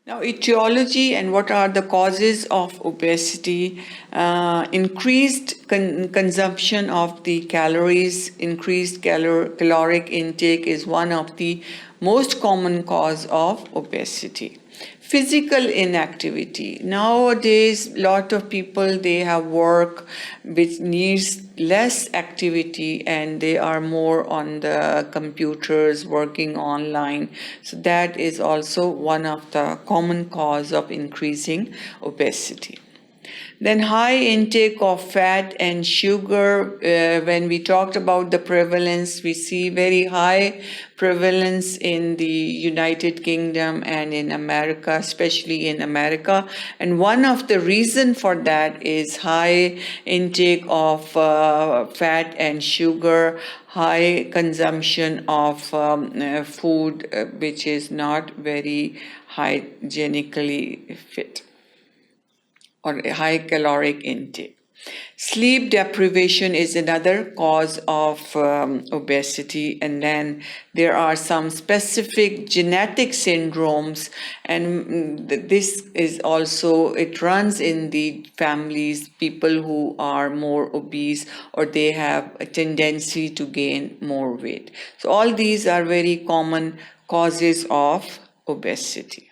Now, etiology and what are the causes of obesity? Increased consumption of the calories, increased caloric intake is one of the most common cause of obesity. Physical inactivity. Nowadays, lot of people, they have work which needs less activity and they are more on the computers working online. So that is also one of the common cause of increasing obesity. Then high intake of fat and sugar. When we talked about the prevalence, we see very high prevalence in the United Kingdom and in America, especially in America. And one of the reason for that is high intake of fat and sugar, high consumption of food which is not very hygienically fit, or a high caloric intake. Sleep deprivation is another cause of obesity, and then there are some specific genetic syndromes, and this is also, it runs in the families, people who are more obese or they have a tendency to gain more weight. So all these are very common causes of obesity.